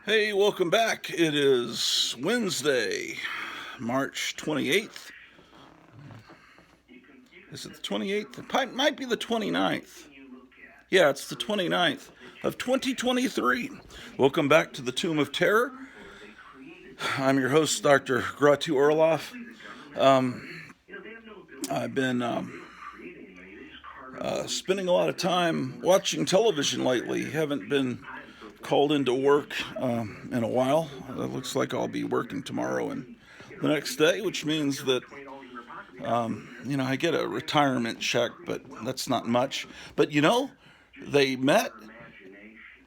Hey, welcome back. It is Wednesday, March 28th. Is it the 28th? It might be the 29th. Yeah, it's the 29th of 2023. Welcome back to the Tomb of Terror. I'm your host, Dr. Gratu Orloff. I've been spending a lot of time watching television lately. Haven't been called into work in a while. It looks like I'll be working tomorrow and the next day, which means that I get a retirement check, but that's not much. But they met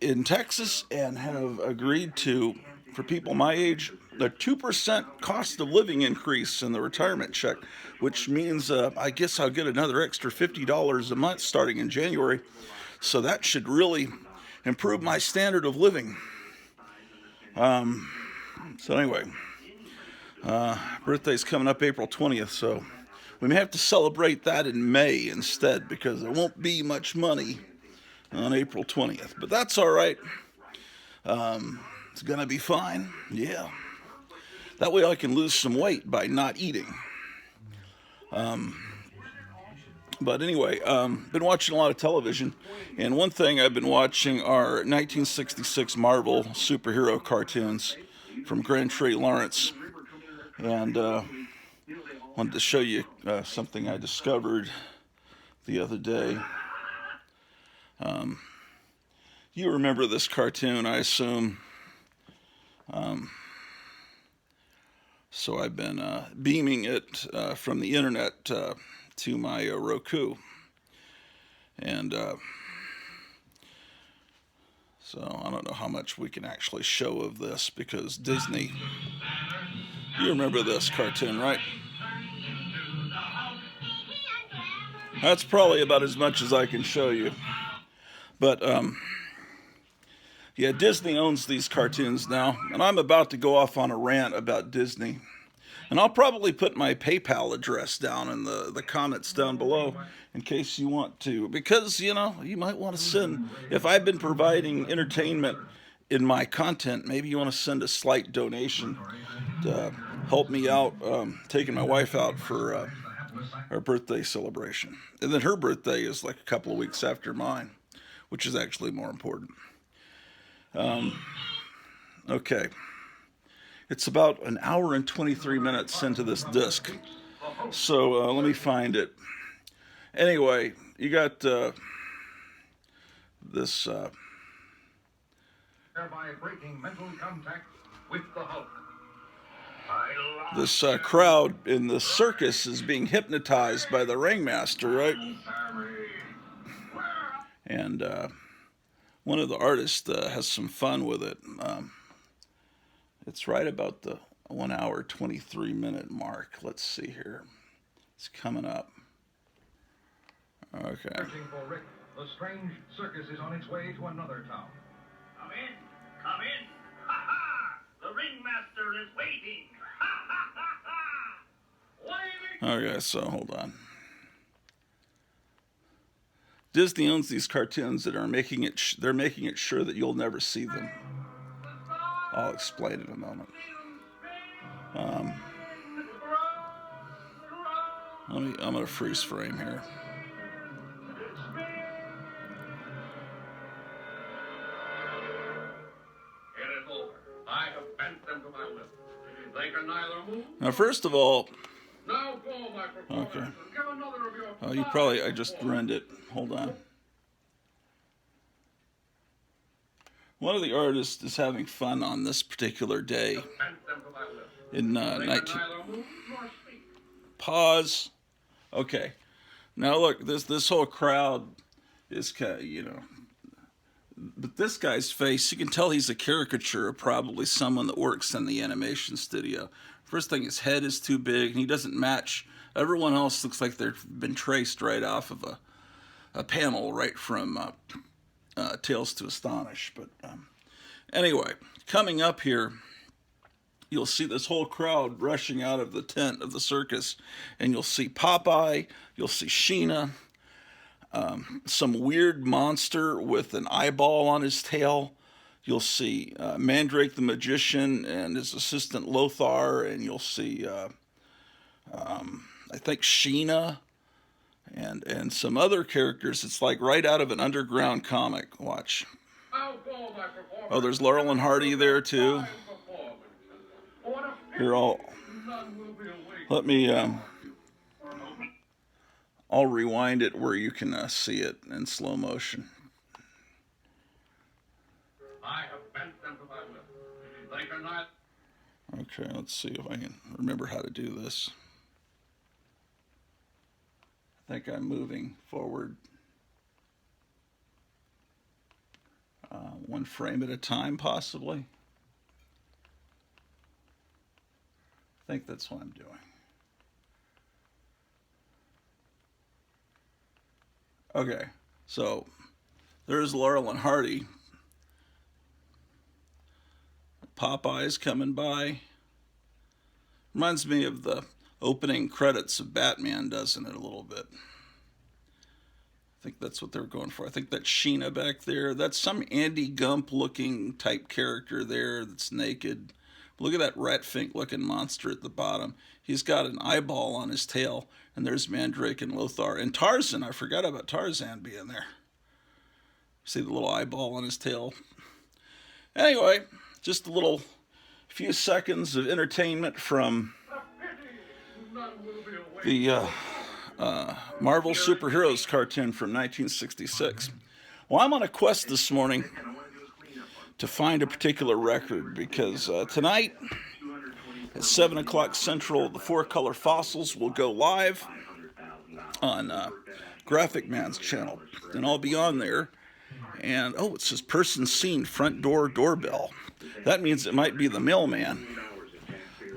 in Texas and have agreed to, for people my age, a 2% cost of living increase in the retirement check, which means I guess I'll get another extra $50 a month starting in January. So that should really improve my standard of living. So anyway, birthday's coming up April 20th, so we may have to celebrate that in May instead because there won't be much money on April 20th. But that's all right. It's going to be fine. Yeah. That way I can lose some weight by not eating. But anyway, been watching a lot of television, and one thing I've been watching are 1966 Marvel superhero cartoons from Grand Tree Lawrence, and wanted to show you something I discovered the other day. You remember this cartoon, I assume. So I've been beaming it from the internet to my Roku. And so I don't know how much we can actually show of this because Disney, you remember this cartoon, right? That's probably about as much as I can show you. But yeah, Disney owns these cartoons now, and I'm about to go off on a rant about Disney. And I'll probably put my PayPal address down in the comments down below in case you want to. Because, you might want to send, if I've been providing entertainment in my content, maybe you want to send a slight donation to help me out taking my wife out for her birthday celebration. And then her birthday is like a couple of weeks after mine, which is actually more important. Okay. It's about an hour and 23 minutes into this disc. So let me find it. Anyway, you got this this crowd in the circus is being hypnotized by the ringmaster, right? And one of the artists has some fun with it. It's right about the 1 hour, 23 minute mark. Let's see here. It's coming up. Okay. Searching for Rick, the strange circus is on its way to another town. Come in, come in. Ha ha! The ringmaster is waiting. Ha ha ha ha! Okay, so hold on. Disney owns these cartoons that are making it. They're making it sure that you'll never see them. I'll explain in a moment. I'm going to freeze frame here. I have bent them to my will. They can neither move. Now, first of all, Now go, my performers, okay. and give another of your I just ruined it. Hold on. One of the artists is having fun on this particular day bent them to my will. in They 19. can neither move nor speak. Pause. Okay. Now look, this whole crowd is kind of, but this guy's face, you can tell he's a caricature of probably someone that works in the animation studio. First thing, his head is too big, and he doesn't match. Everyone else looks like they've been traced right off of a panel right from Tales to Astonish. But anyway, coming up here, you'll see this whole crowd rushing out of the tent of the circus, and you'll see Popeye, you'll see Sheena, some weird monster with an eyeball on his tail. you'll see Mandrake the Magician and his assistant Lothar, and you'll see, I think, Sheena and some other characters. It's like right out of an underground comic. Watch. Oh, there's Laurel and Hardy there too. Here, let me, I'll rewind it where you can see it in slow motion. I have bent them to my will. They cannot. Okay, let's see if I can remember how to do this. I think I'm moving forward one frame at a time, possibly. I think that's what I'm doing. Okay, so there's Laurel and Hardy. Popeye's coming by. Reminds me of the opening credits of Batman, doesn't it, a little bit? I think that's what they're going for. I think that's Sheena back there. That's some Andy Gump looking type character there that's naked. Look at that rat-fink looking monster at the bottom. He's got an eyeball on his tail. And there's Mandrake and Lothar. And Tarzan, I forgot about Tarzan being there. See the little eyeball on his tail? Anyway, just a few seconds of entertainment from the Marvel Superheroes cartoon from 1966. Well, I'm on a quest this morning to find a particular record because tonight at 7 o'clock Central, the Four Color Fossils will go live on Graphic Man's channel, and I'll be on there. And oh, it says person seen, front door doorbell. That means it might be the mailman.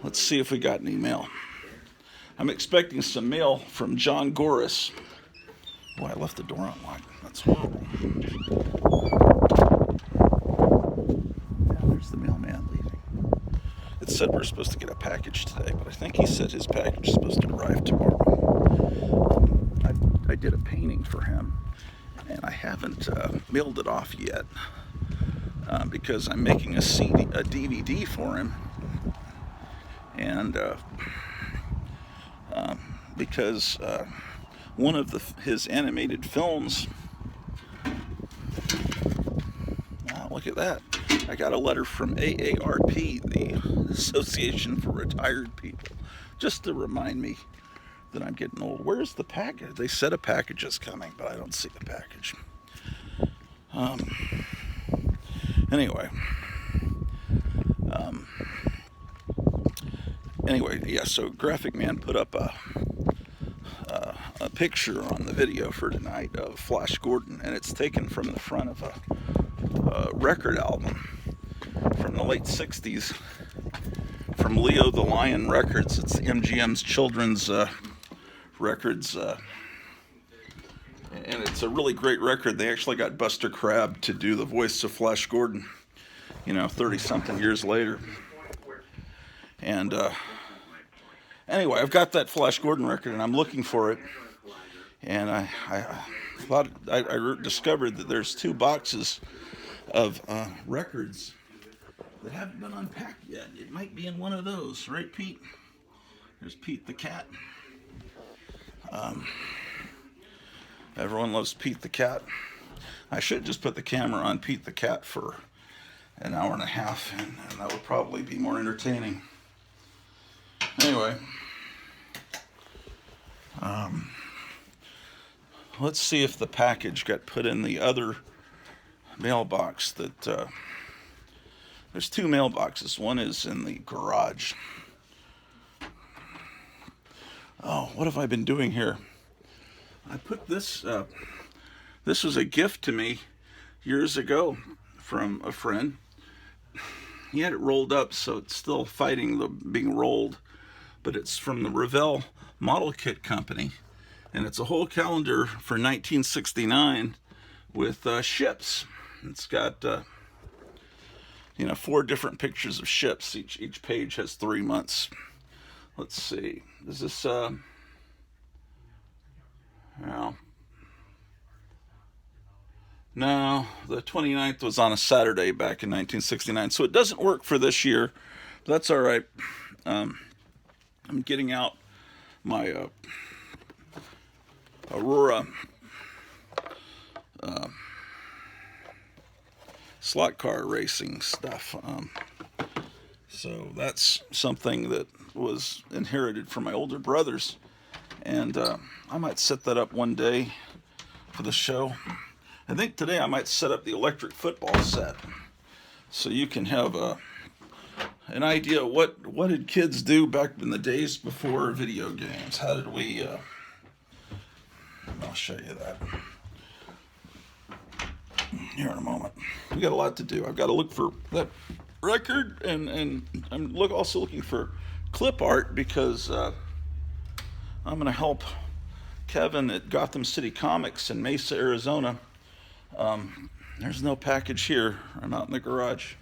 Let's see if we got any mail. I'm expecting some mail from John Goris. Boy, I left the door unlocked. That's horrible. Yeah, there's the mailman leaving. It said we're supposed to get a package today, but I think he said his package is supposed to arrive tomorrow. I did a painting for him, and I haven't mailed it off yet because I'm making a DVD for him, and because one of his animated films. Wow, look at that! I got a letter from AARP, the Association for Retired People, just to remind me that I'm getting old. Where's the package? They said a package is coming, but I don't see the package. Anyway, yeah, so Graphic Man put up a picture on the video for tonight of Flash Gordon, and it's taken from the front of a record album from the late 60s from Leo the Lion Records. It's MGM's children's records, and it's a really great record. They actually got Buster Crabbe to do the voice of Flash Gordon, 30-something years later. And anyway, I've got that Flash Gordon record, and I'm looking for it. And I thought I discovered that there's 2 boxes of records that haven't been unpacked yet. It might be in one of those, right, Pete? There's Pete the cat. Everyone loves Pete the cat. I should just put the camera on Pete the cat for an hour and a half, and that would probably be more entertaining. Anyway, let's see if the package got put in the other mailbox. There's 2 mailboxes. One is in the garage. Oh, what have I been doing here? I put this, this was a gift to me years ago from a friend. He had it rolled up, so it's still fighting being rolled, but it's from the Revell Model Kit Company, and it's a whole calendar for 1969 with ships. It's got 4 different pictures of ships. Each page has 3 months. Let's see. Is this well, No, the 29th was on a Saturday back in 1969, so it doesn't work for this year. But that's all right. I'm getting out my Aurora slot car racing stuff. So that's something that was inherited from my older brothers, and I might set that up one day for the show. I think today I might set up the electric football set, so you can have an idea of what did kids do back in the days before video games. How did we? I'll show you that here in a moment. We got a lot to do. I've got to look for that record, and I'm also looking for clip art because I'm going to help Kevin at Gotham City Comics in Mesa, Arizona. There's no package here. I'm out in the garage.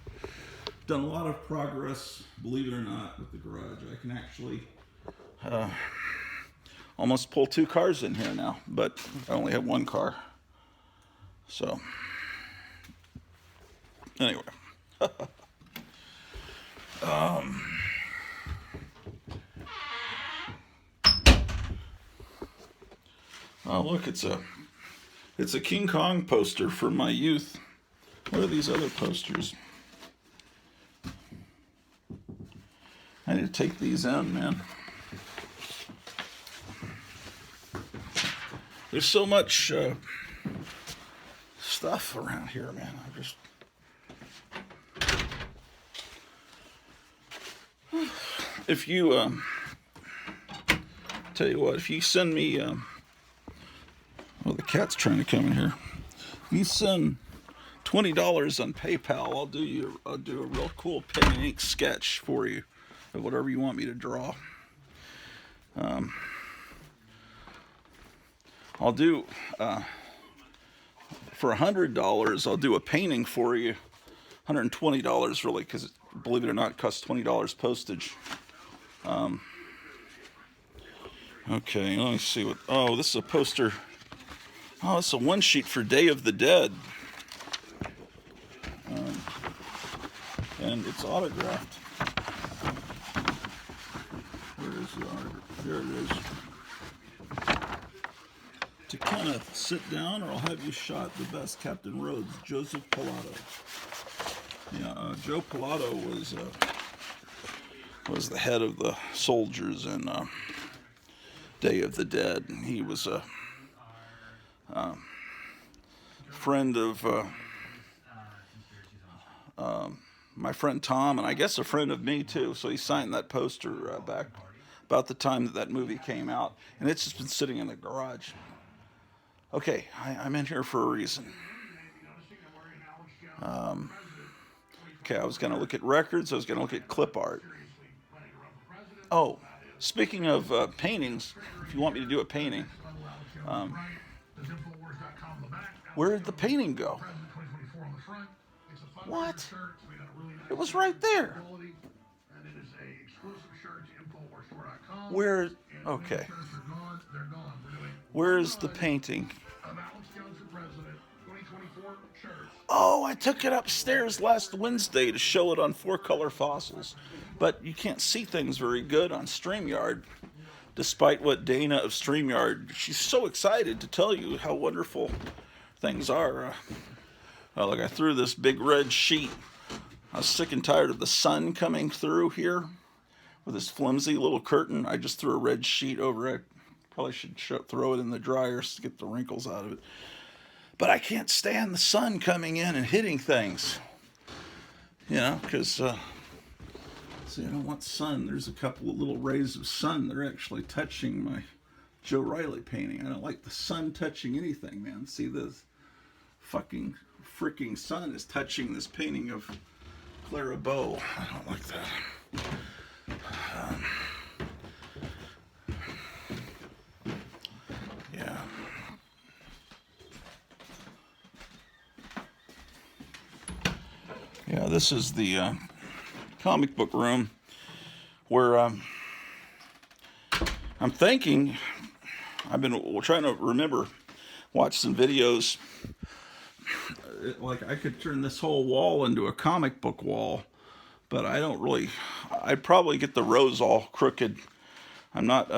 Done a lot of progress, believe it or not, with the garage. I can actually almost pull 2 cars in here now, but I only have 1 car. So, anyway. Oh, look, it's a King Kong poster from my youth. What are these other posters? I need to take these in, man. There's so much stuff around here, man. If you, tell you what, if you send me, well, the cat's trying to come in here. If you send $20 on PayPal, I'll do a real cool pen and ink sketch for you of whatever you want me to draw. I'll do for $100. I'll do a painting for you. $120 really, because believe it or not, it costs $20 postage. Okay, let me see what. Oh, this is a poster. Oh, it's a one sheet for Day of the Dead. And it's autographed. Where is the autograph? There it is. To Kenneth, sit down or I'll have you shot. The best, Captain Rhodes, Joseph Pilato. Yeah, Joe Pilato was the head of the soldiers in Day of the Dead. He was a friend of my friend Tom, and I guess a friend of me too. So he signed that poster back about the time that movie came out, and it's just been sitting in the garage. Okay, I'm in here for a reason. Okay, I was going to look at records. I was going to look at clip art. Oh, speaking of paintings, if you want me to do a painting, where did the painting go? What? It was right there. Where? Okay. Where's the painting? Oh, I took it upstairs last Wednesday to show it on 4-Color Fossils. But you can't see things very good on StreamYard, despite what Dana of StreamYard, she's so excited to tell you how wonderful things are. Like I threw this big red sheet. I was sick and tired of the sun coming through here with this flimsy little curtain. I just threw a red sheet over it. Probably should throw it in the dryer to get the wrinkles out of it. But I can't stand the sun coming in and hitting things. You know, because, see, I don't want sun. There's a couple of little rays of sun that are actually touching my Joe Riley painting. I don't like the sun touching anything, man. See, this fucking freaking sun is touching this painting of Clara Bow. I don't like that. Yeah. Yeah, this is the comic book room where I'm thinking, I've been trying to remember, watch some videos like I could turn this whole wall into a comic book wall, but I don't really. I'd probably get the rows all crooked. I'm not.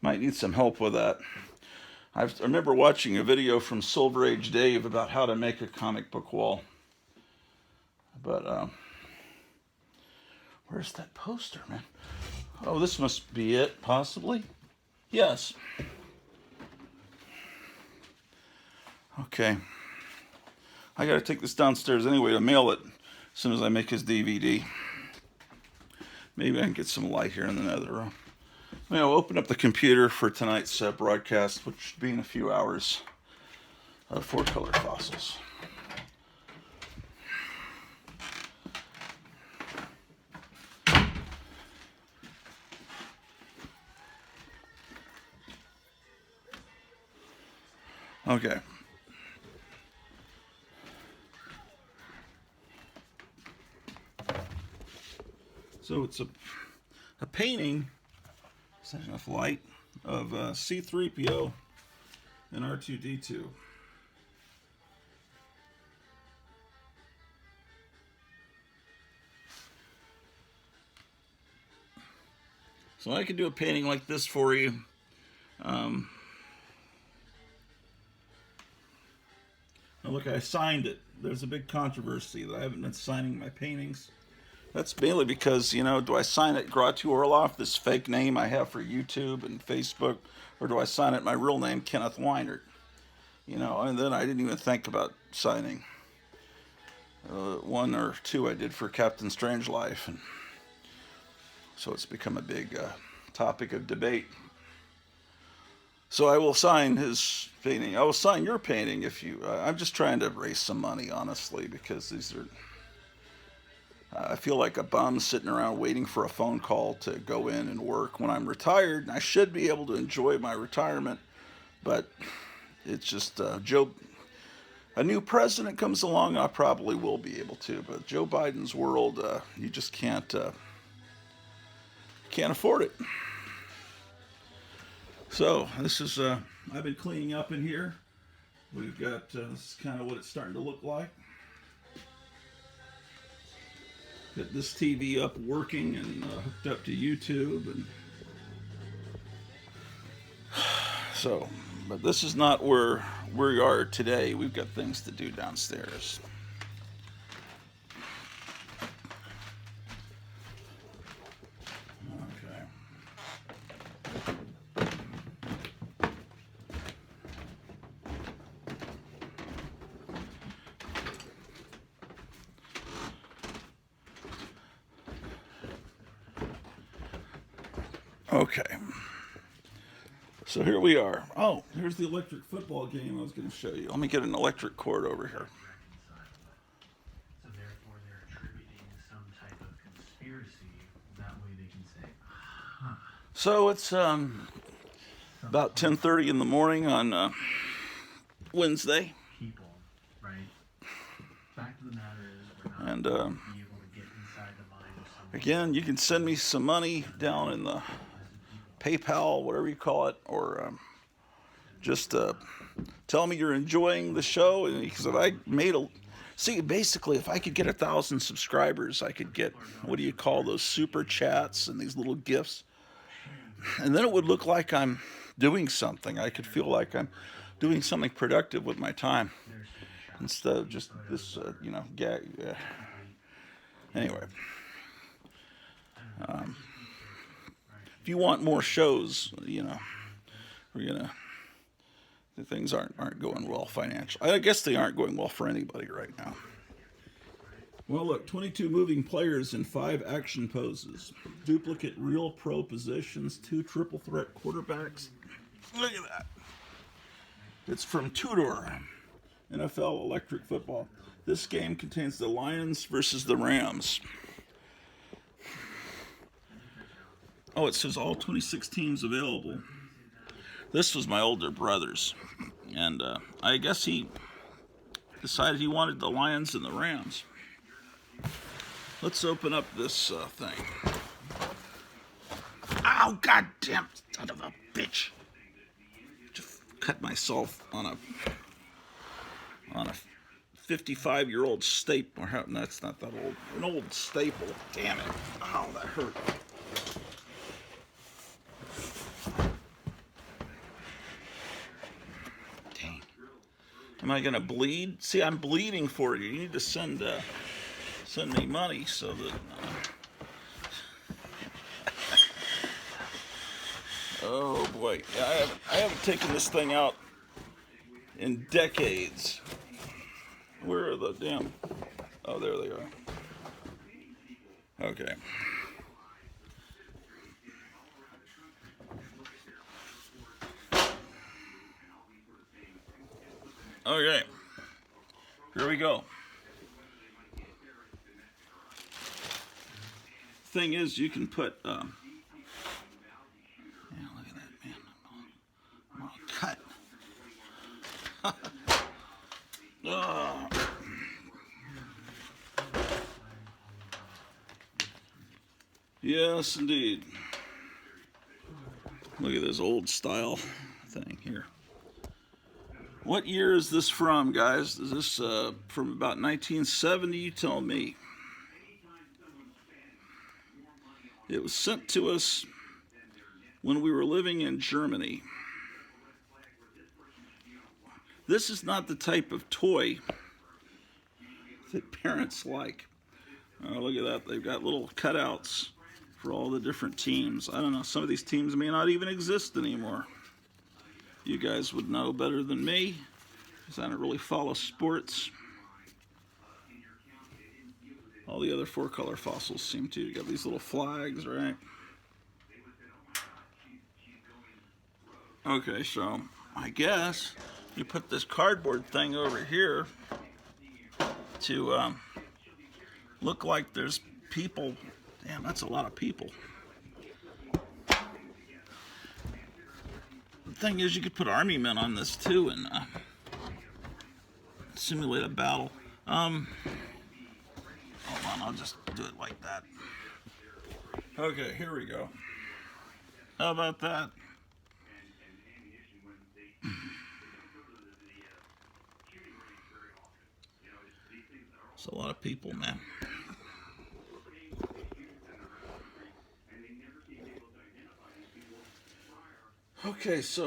Might need some help with that. I remember watching a video from Silver Age Dave about how to make a comic book wall. But where's that poster, man? Oh, this must be it, possibly. Yes. Okay. I gotta take this downstairs anyway to mail it as soon as I make his DVD. Maybe I can get some light here in the nether room. I'll open up the computer for tonight's broadcast, which should be in a few hours, of Four Color Fossils. Okay. So it's a painting. Is that enough light? Of C-3PO and R2-D2. So I could do a painting like this for you. Now look, I signed it. There's a big controversy that I haven't been signing my paintings. That's mainly because, you know, do I sign it Gratu Orloff, this fake name I have for YouTube and Facebook, or do I sign it my real name, Kenneth Weinert? You know, and then I didn't even think about signing. One or two I did for Captain Strangelove, and so it's become a big topic of debate. So I will sign his painting. I will sign your painting if you... I'm just trying to raise some money, honestly, because these are... I feel like a bum sitting around waiting for a phone call to go in and work when I'm retired. And I should be able to enjoy my retirement, but it's just Joe. A new president comes along, I probably will be able to. But Joe Biden's world, you just can't afford it. So this is I've been cleaning up in here. We've got this is kind of what it's starting to look like. Get this TV up working and hooked up to YouTube, and so, but this is not where we are today. We've got things to do downstairs. Okay. Okay, so here we are. Oh, here's the electric football game I was going to show you. Let me get an electric cord over here. So therefore they're attributing some type of conspiracy. That way they can say, huh. So it's about 10:30 in the morning on Wednesday. People, right? Fact of the matter is, we're not And be able to get inside the mind of someone. again, you can send me some money down in the PayPal, whatever you call it, or just tell me you're enjoying the show. Because if I made basically, if I could get 1,000 subscribers, I could get, what do you call those, super chats and these little gifts, and then it would look like I'm doing something. I could feel like I'm doing something productive with my time instead of just this, gag. Anyway. If you want more shows, the things aren't going well financially. I guess they aren't going well for anybody right now. Well, look, 22 moving players in 5 action poses. Duplicate real pro positions, 2 triple threat quarterbacks. Look at that. It's from Tudor, NFL Electric Football. This game contains the Lions versus the Rams. Oh, it says all 26 teams available. This was my older brother's, and I guess he decided he wanted the Lions and the Rams. Let's open up this thing. Ow, goddamn son of a bitch. Just cut myself on a... on a 55-year-old staple. That's not that old. An old staple. Damn it. Oh, that hurt. Dang. Am I gonna bleed? See, I'm bleeding for you. You need to send me money so that. Oh boy, I haven't taken this thing out in decades. Where are the damn? Oh, there they are. Okay. Okay. Here we go. Thing is, you can put. Yeah, look at that, man. I'm all cut. Ah. Yes, indeed. Look at this old style thing here. What year is this from, guys? Is this from about 1970? You tell me. It was sent to us when we were living in Germany. This is not the type of toy that parents like. Oh, look at that. They've got little cutouts for all the different teams. I don't know. Some of these teams may not even exist anymore. You guys would know better than me, because I don't really follow sports. All the other four-color fossils seem to. You got these little flags, right? Okay, so I guess you put this cardboard thing over here to look like there's people. Damn, that's a lot of people. The thing is, you could put army men on this too and simulate a battle. Hold on, I'll just do it like that. Okay, here we go. How about that? It's a lot of people, man. Okay, so Okay, so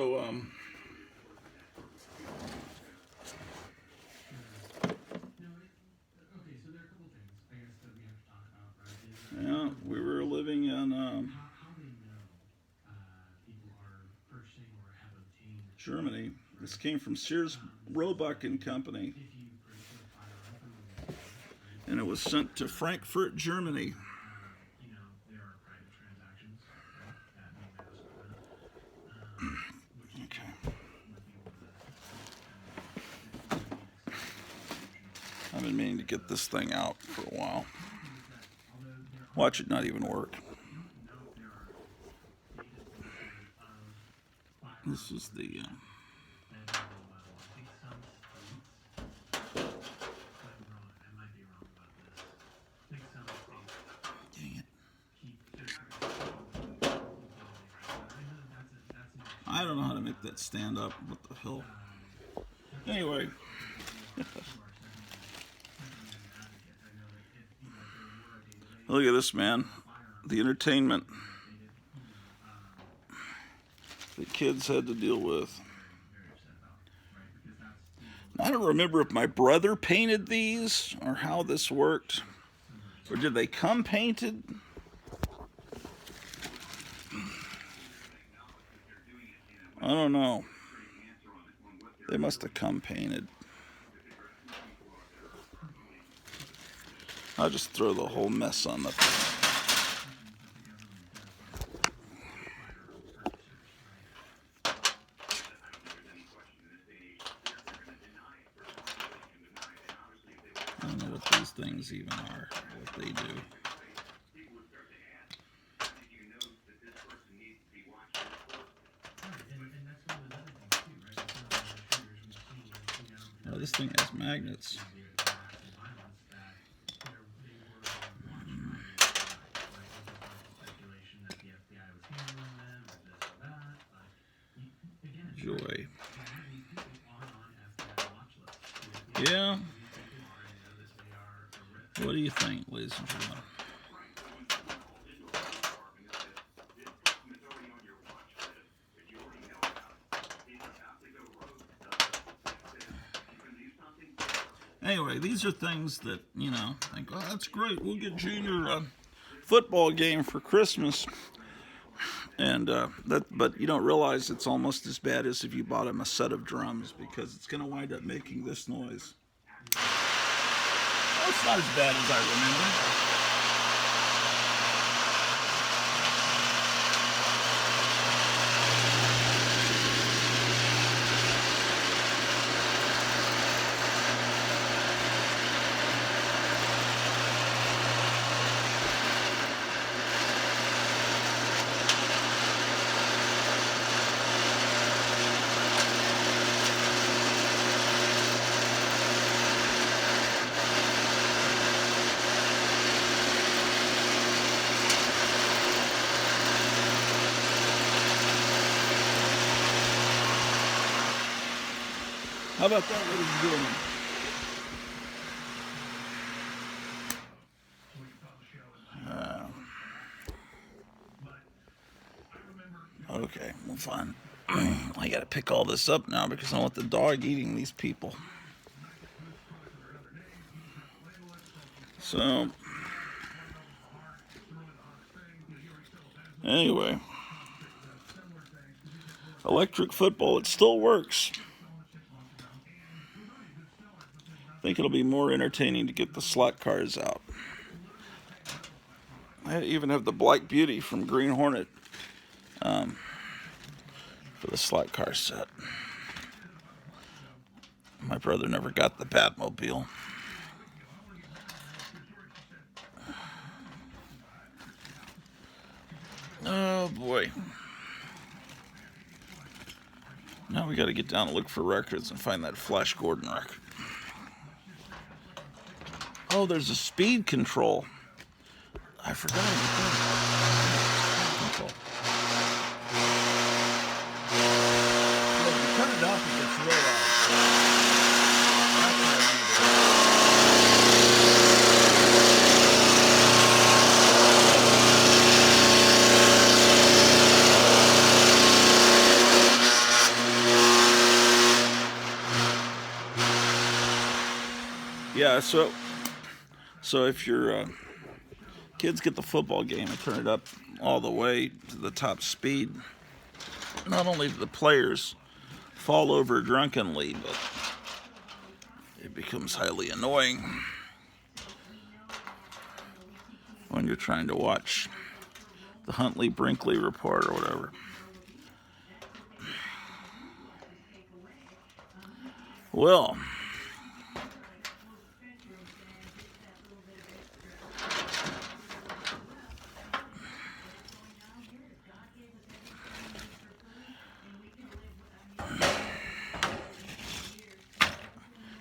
there are a couple things I guess that we have to talk about, right? yeah, we were living in How they know people are purchasing or have obtained Germany. This came from Sears Roebuck and Company, if you purchase a firearm from them, right? and it was sent to Frankfurt, Germany. You know, there are private transactions, right? That may mask that. Which Okay. might be one of the I've been meaning to get this thing out for a while. Watch it not even work. This is the. Dang it. I don't know how to make that stand up. What the hell? Anyway. Look at this, man. The entertainment the kids had to deal with. I don't remember if my brother painted these or how this worked. Or did they come painted? I don't know. They must have come painted. I'll just throw the whole mess on the... I don't know what these things even are, what they do. Oh, this thing has magnets. Joy. Yeah. What do you think, ladies and gentlemen? Anyway, these are things that, you know, think, oh, that's great. We'll get Junior a football game for Christmas. And but you don't realize it's almost as bad as if you bought him a set of drums, because it's going to wind up making this noise. Oh, it's not as bad as I remember. How about that, ladies and gentlemen? Okay, well, fine. I gotta pick all this up now because I want the dog eating these people. So, anyway, electric football, it still works. I think it'll be more entertaining to get the slot cars out. I even have the Black Beauty from Green Hornet for the slot car set. My brother never got the Batmobile. Oh boy. Now we got to get down and look for records and find that Flash Gordon record. Oh, there's a speed control. I forgot about that. Control. Well, if you turn it off, it gets real loud. Yeah, so if your kids get the football game and turn it up all the way to the top speed, not only do the players fall over drunkenly, but it becomes highly annoying when you're trying to watch the Huntley Brinkley report or whatever. Well,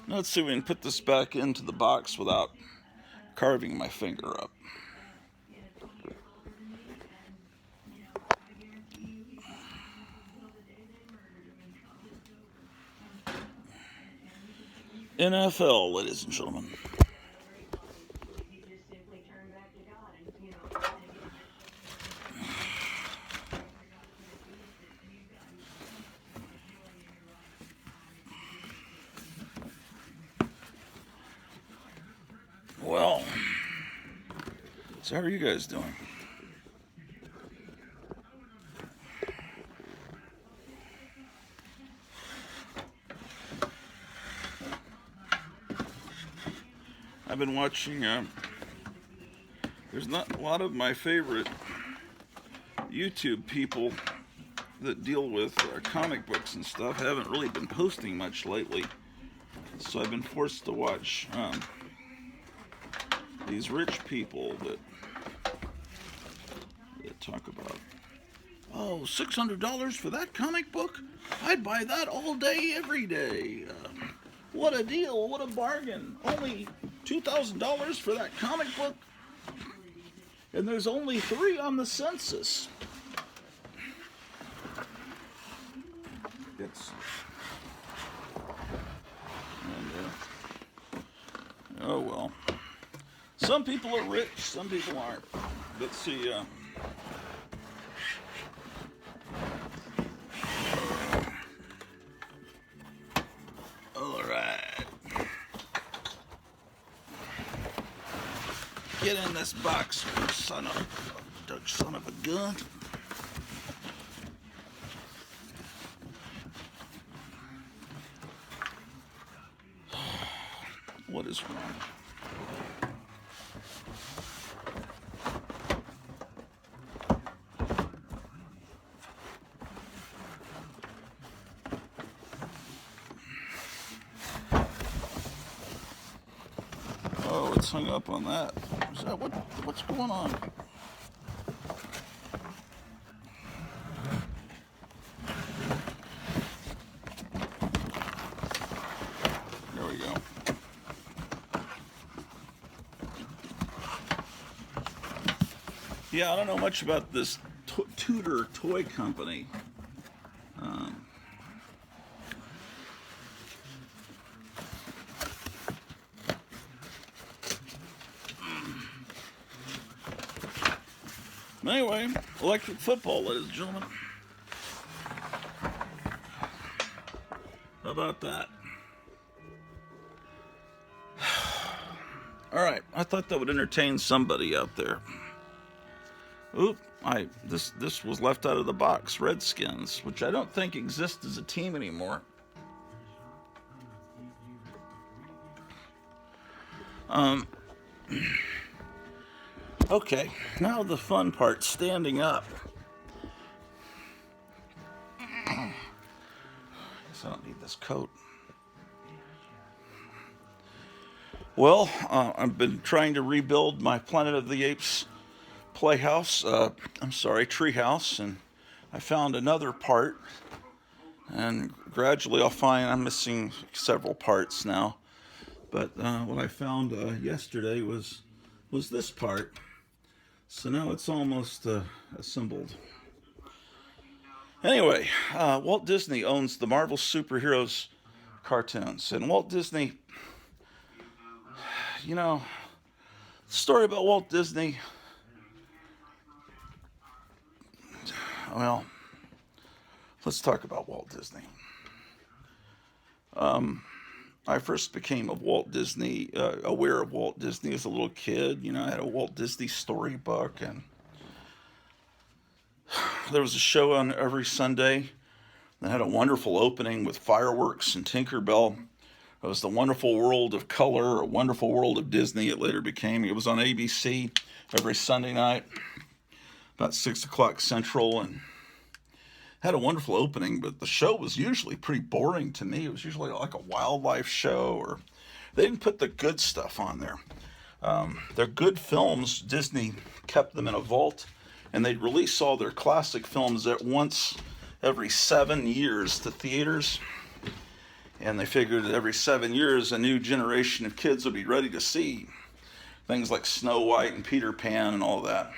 let's see if we can put this back into the box without carving my finger up. NFL, ladies and gentlemen. Well, so how are you guys doing? I've been watching, there's not a lot of my favorite YouTube people that deal with comic books and stuff haven't really been posting much lately. So I've been forced to watch these rich people that talk about, oh, $600 for that comic book? I'd buy that all day, every day. What a deal, what a bargain. Only $2,000 for that comic book? And there's only 3 on the census. Oh well. Some people are rich, some people aren't. Let's see. All right. Get in this box, you son of a gun. What is wrong? Oh, it's hung up on that. Is that what's going on? There we go. Yeah, I don't know much about this Tudor toy company. Anyway, electric football, ladies and gentlemen. How about that? All right, I thought that would entertain somebody out there. Oop, this was left out of the box. Redskins, which I don't think exist as a team anymore. Okay, now the fun part, standing up. Guess I don't need this coat. Well, I've been trying to rebuild my Planet of the Apes treehouse, and I found another part, and gradually I'll find I'm missing several parts now. But what I found yesterday was this part. So now it's almost assembled. Anyway, Walt Disney owns the Marvel superheroes cartoons. And Walt Disney, you know, the story about Walt Disney, well, let's talk about Walt Disney. I first became aware of Walt Disney as a little kid. You know, I had a Walt Disney storybook, and there was a show on every Sunday that had a wonderful opening with fireworks and Tinkerbell. It was The Wonderful World of Color, A Wonderful World of Disney, it later became. It was on ABC every Sunday night, about 6 o'clock Central, and had a wonderful opening, but the show was usually pretty boring to me. It was usually like a wildlife show, or they didn't put the good stuff on there. Their good films, Disney kept them in a vault, and they'd release all their classic films at once every 7 years to theaters. And they figured that every 7 years, a new generation of kids would be ready to see things like Snow White and Peter Pan and all that.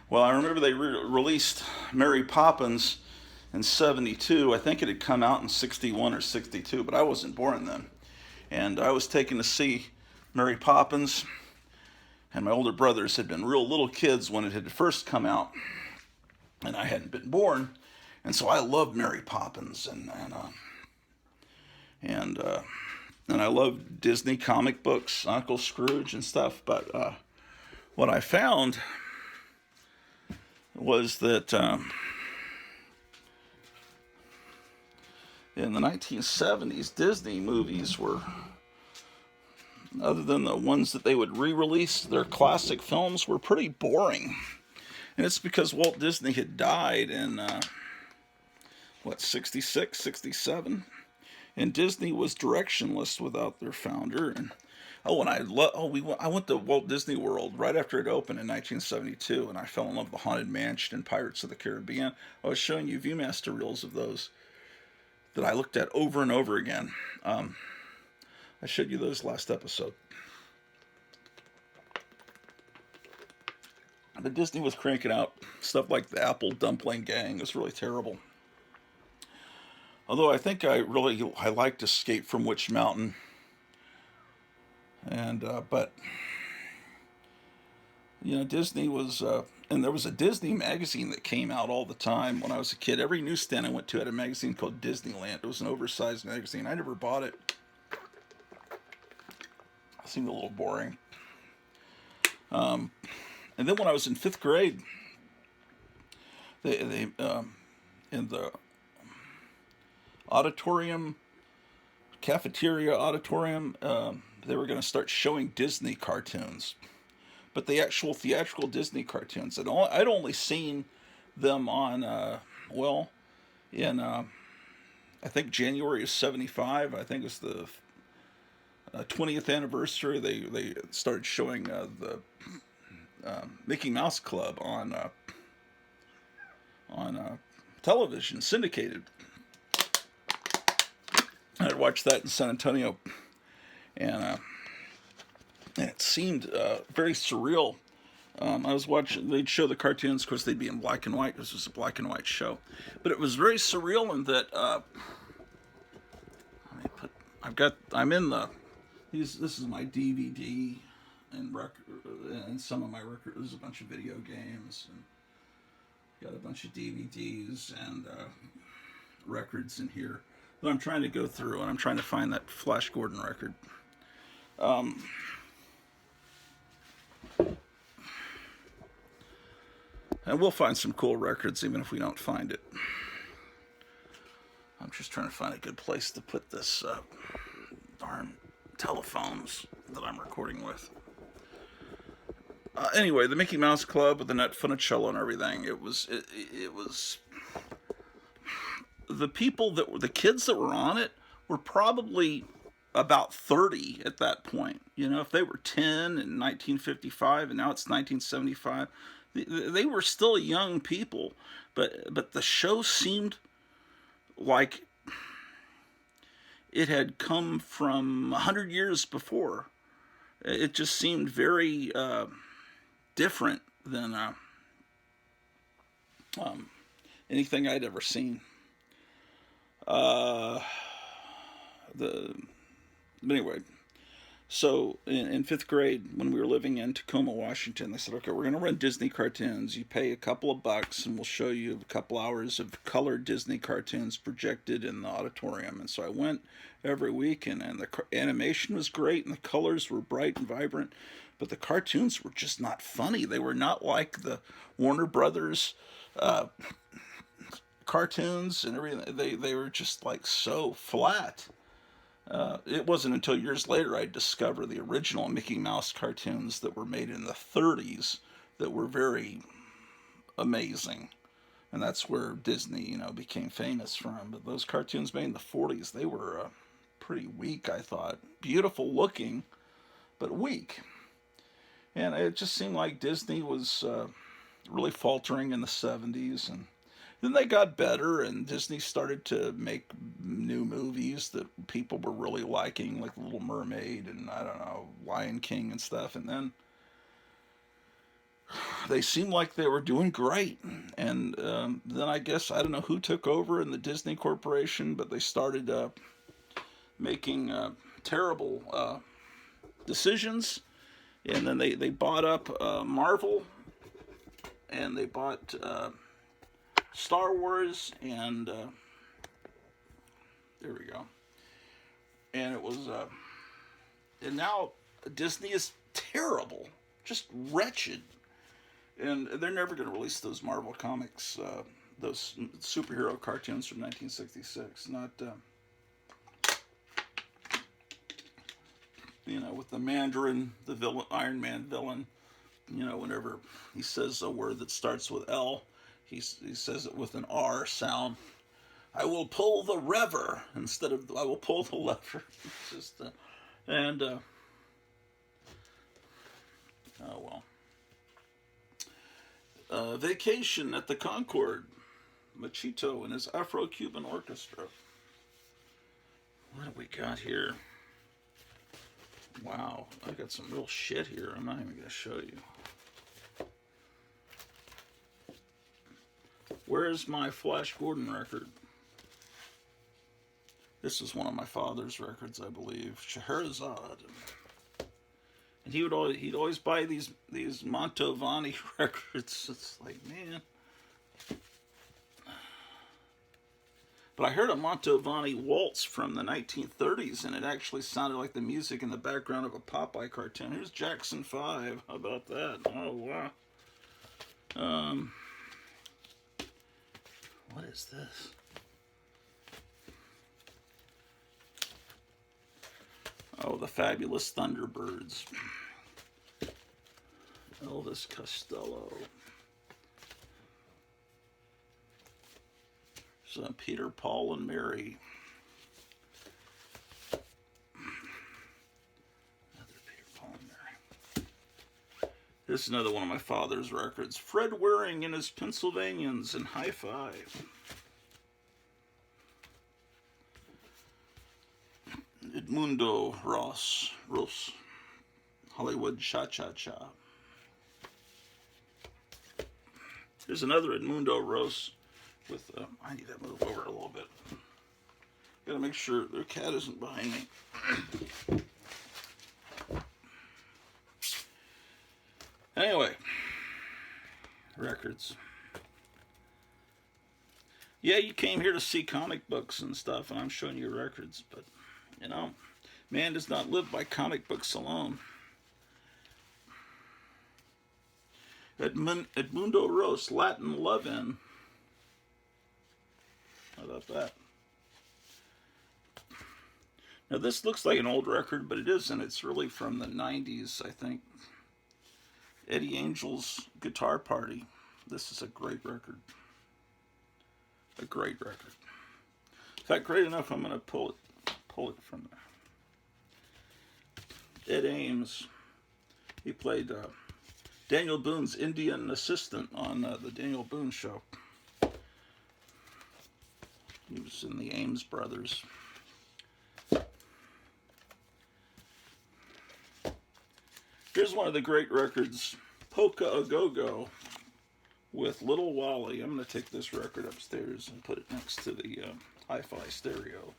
Well, I remember they released Mary Poppins in 72. I think it had come out in 61 or 62, but I wasn't born then. And I was taken to see Mary Poppins, and my older brothers had been real little kids when it had first come out, and I hadn't been born. And so I loved Mary Poppins, and I loved Disney comic books, Uncle Scrooge and stuff. But what I found was that in the 1970s, Disney movies were, other than the ones that they would re-release, their classic films were pretty boring. And it's because Walt Disney had died in, 66, 67? And Disney was directionless without their founder. And I went to Walt Disney World right after it opened in 1972, and I fell in love with the Haunted Mansion and Pirates of the Caribbean. I was showing you Viewmaster reels of those that I looked at over and over again. I showed you those last episode. But Disney was cranking out stuff like the Apple Dumpling Gang. It was really terrible. Although I think I liked Escape from Witch Mountain. And but Disney was, and there was a Disney magazine that came out all the time when I was a kid. Every newsstand I went to had a magazine called Disneyland. It was an oversized magazine. I never bought it. It seemed a little boring. And then when I was in 5th grade, they in the cafeteria auditorium, they were going to start showing Disney cartoons, but the actual theatrical Disney cartoons. And I'd only seen them on, in I think January of '75. I think it's the 20th anniversary. They started showing the Mickey Mouse Club on television, syndicated. I'd watched that in San Antonio, and it seemed very surreal. I was watching, they'd show the cartoons, of course they'd be in black and white, because it was a black and white show. But it was very surreal in that, this is my DVD and record, and some of my records. There's a bunch of video games, and got a bunch of DVDs and records in here that I'm trying to go through, and I'm trying to find that Flash Gordon record. And we'll find some cool records even if we don't find it. I'm just trying to find a good place to put this darn telephones that I'm recording with. Anyway, the Mickey Mouse Club with the Nut Funicello and everything. It was the people that were the kids that were on it were probably about 30 at that point. If they were 10 in 1955 and now it's 1975, they were still young people. But the show seemed like it had come from 100 years before. It just seemed very different than anything I'd ever seen. Anyway, so in 5th grade, when we were living in Tacoma, Washington, they said, okay, we're going to run Disney cartoons. You pay a couple of bucks and we'll show you a couple hours of colored Disney cartoons projected in the auditorium. And so I went every week, and the animation was great and the colors were bright and vibrant, but the cartoons were just not funny. They were not like the Warner Brothers cartoons and everything. They were just like so flat. It wasn't until years later I discovered the original Mickey Mouse cartoons that were made in the 30s that were very amazing. And that's where Disney, became famous from. But those cartoons made in the 40s, they were pretty weak, I thought. Beautiful looking, but weak. And it just seemed like Disney was really faltering in the 70s. And then they got better, and Disney started to make new movies that people were really liking, like Little Mermaid and, Lion King and stuff. And then they seemed like they were doing great. And then I guess, I don't know who took over in the Disney Corporation, but they started making terrible decisions. And then they bought up Marvel, and they bought Star Wars, and there we go. And it was, and now Disney is terrible, just wretched. And they're never going to release those Marvel comics, those superhero cartoons from 1966. Not, with the Mandarin, the villain, Iron Man villain. Whenever he says a word that starts with L, he says it with an R sound. I will pull the lever instead of I will pull the lever. It's just, oh well. Vacation at the Concord. Machito and his Afro-Cuban Orchestra. What do we got here? Wow, I got some real shit here. I'm not even going to show you. Where's my Flash Gordon record? This is one of my father's records, I believe. Scheherazade. And he'd always buy these Mantovani records. It's like, man. But I heard a Mantovani waltz from the 1930s, and it actually sounded like the music in the background of a Popeye cartoon. Here's Jackson 5. How about that? Oh, wow. What is this? Oh, the Fabulous Thunderbirds. Elvis Costello. So Peter, Paul, and Mary. Another Peter, Paul, and Mary. This is another one of my father's records. Fred Waring and his Pennsylvanians and High Five. Edmundo Ross, Hollywood Cha-Cha-Cha. Here's another Edmundo Ross with, I need to move over a little bit. Gotta make sure their cat isn't behind me. Anyway, records. Yeah, you came here to see comic books and stuff, and I'm showing you records, but, you know, man does not live by comic books alone. Edmundo Ross, Latin Love-In. How about that? Now, this looks like an old record, but it isn't. It's really from the 90s, I think. Eddie Angel's Guitar Party. This is a great record. A great record. In fact, great enough, I'm going to pull it from there. Ed Ames. He played Daniel Boone's Indian assistant on the Daniel Boone Show. He was in the Ames Brothers. Here's one of the great records, Polka A Go-Go with Little Wally. I'm going to take this record upstairs and put it next to the hi-fi stereo.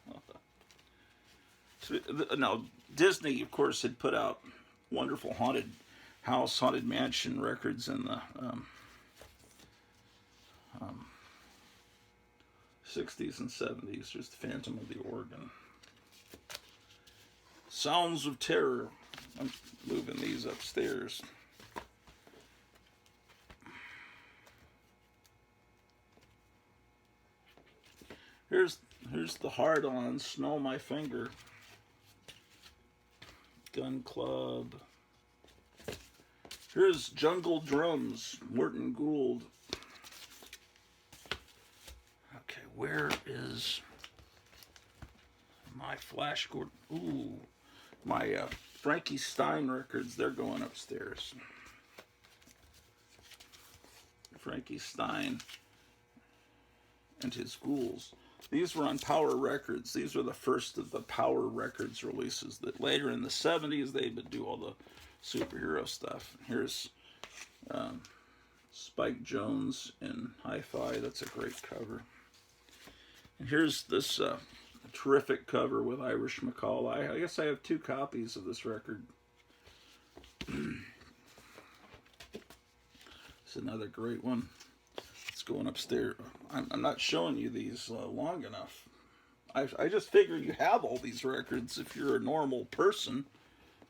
Now, Disney, of course, had put out wonderful haunted house, haunted mansion records in the 60s and 70s. There's the Phantom of the Organ. Sounds of Terror. I'm moving these upstairs. Here's the Hard-On, Smell My Finger. Gun Club. Here's Jungle Drums, Morton Gould. Okay, where is my Flash Gordon? Ooh, my Frankie Stein records, they're going upstairs. Frankie Stein and his Ghouls. These were on Power Records. These were the first of the Power Records releases that later in the 70s they would do all the superhero stuff. Here's Spike Jones in Hi-Fi. That's a great cover. And here's this terrific cover with Irish McCall. I guess I have 2 copies of this record. It's another great one. It's going upstairs. I'm not showing you these long enough. I just figure you have all these records if you're a normal person.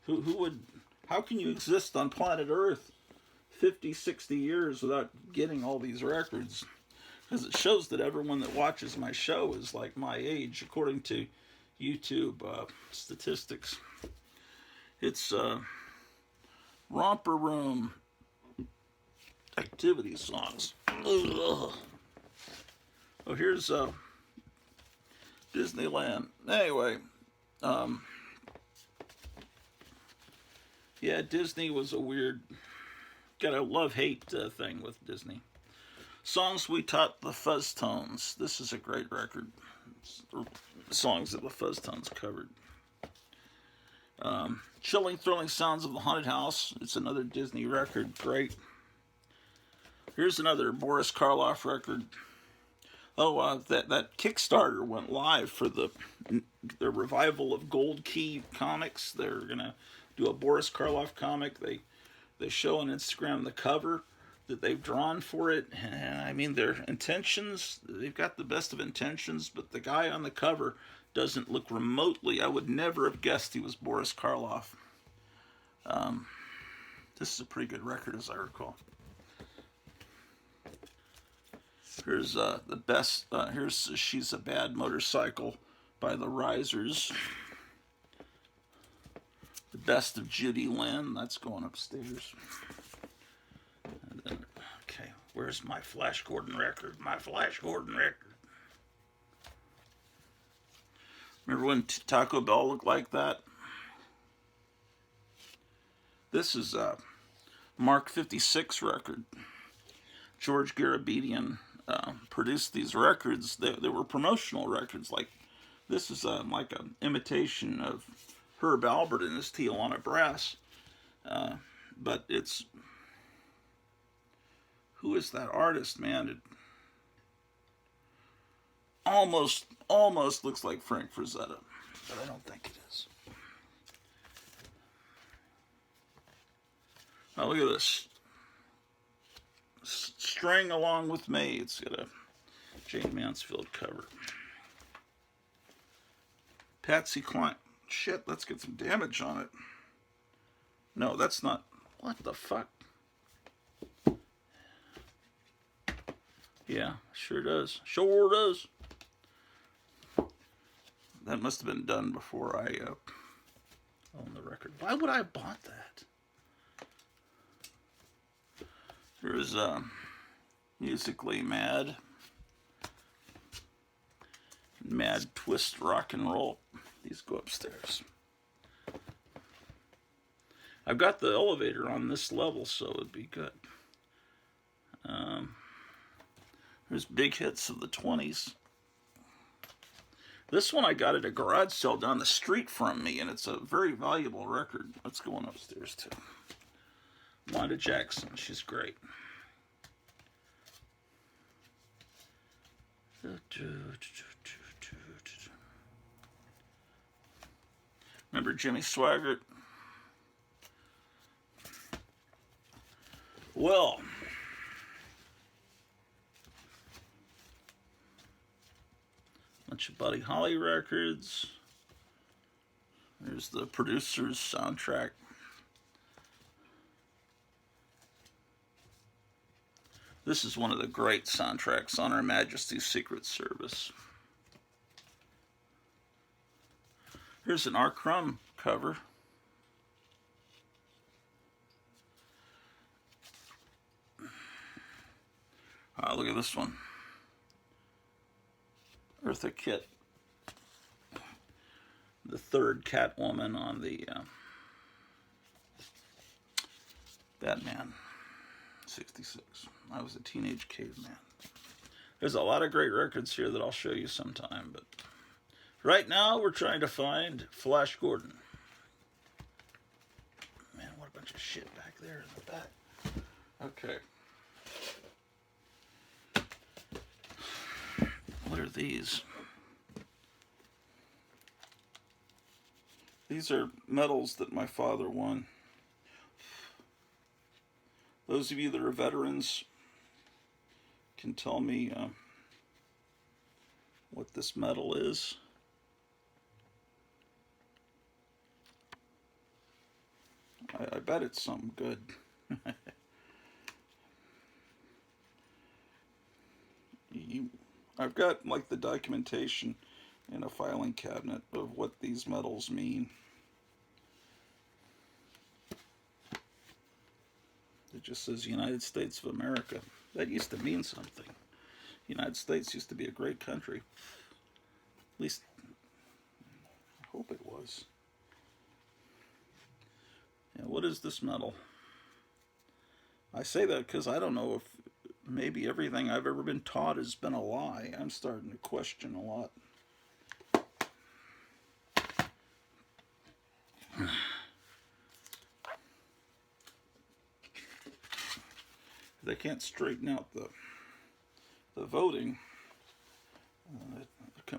Who would... How can you exist on planet Earth 50, 60 years without getting all these records? Because it shows that everyone that watches my show is like my age, according to YouTube statistics. It's Romper Room activity songs. Ugh. Oh, here's Disneyland. Anyway, yeah, Disney was a weird, got a love-hate thing with Disney. Songs We Taught the Fuzztones. This is a great record. Songs that the Fuzztones covered. Chilling, Thrilling Sounds of the Haunted House. It's another Disney record. Great. Here's another Boris Karloff record. Oh, that Kickstarter went live for the revival of Gold Key comics. They're going to do a Boris Karloff comic, they show on Instagram the cover that they've drawn for it. And I mean, their intentions, they've got the best of intentions, but the guy on the cover doesn't look remotely. I would never have guessed he was Boris Karloff. This is a pretty good record, as I recall. Here's the best. Here's She's a Bad Motorcycle by the Risers. The Best of Judy Lynn. That's going upstairs. And then, okay, where's my Flash Gordon record? My Flash Gordon record. Remember when Taco Bell looked like that? This is a Mark 56 record. George Garabedian produced these records. They were promotional records. Like this is like an imitation of Herb Alpert and his Tijuana Brass. But it's, who is that artist, man? It almost looks like Frank Frazetta, but I don't think it is. Now look at this. String Along With Me. It's got a Jane Mansfield cover. Patsy Cline. Shit, let's get some damage on it. No, that's not. What the fuck? Yeah, sure does. Sure does. That must have been done before I owned the record. Why would I have bought that? Here's Musically Mad. Mad Twist Rock and Roll. These go upstairs. I've got the elevator on this level, so it'd be good. There's Big Hits of the 20s. This one I got at a garage sale down the street from me, and it's a very valuable record. That's going upstairs, too. Wanda Jackson, she's great. Remember Jimmy Swaggart? Well, bunch of Buddy Holly records. There's the Producer's soundtrack. This is one of the great soundtracks on Her Majesty's Secret Service. Here's an R. Crumb cover. Look at this one. Eartha Kitt. The third Catwoman on the Batman 66. I was a teenage caveman. There's a lot of great records here that I'll show you sometime, but right now we're trying to find Flash Gordon. Man, what a bunch of shit back there in the back. Okay. What are these? These are medals that my father won. Those of you that are veterans can tell me what this medal is. I bet it's something good. I've got like the documentation in a filing cabinet of what these medals mean. It just says United States of America. That used to mean something. The United States used to be a great country. At least, I hope it was. Yeah, what is this medal? I say that because I don't know if maybe everything I've ever been taught has been a lie. I'm starting to question a lot. They can't straighten out the voting.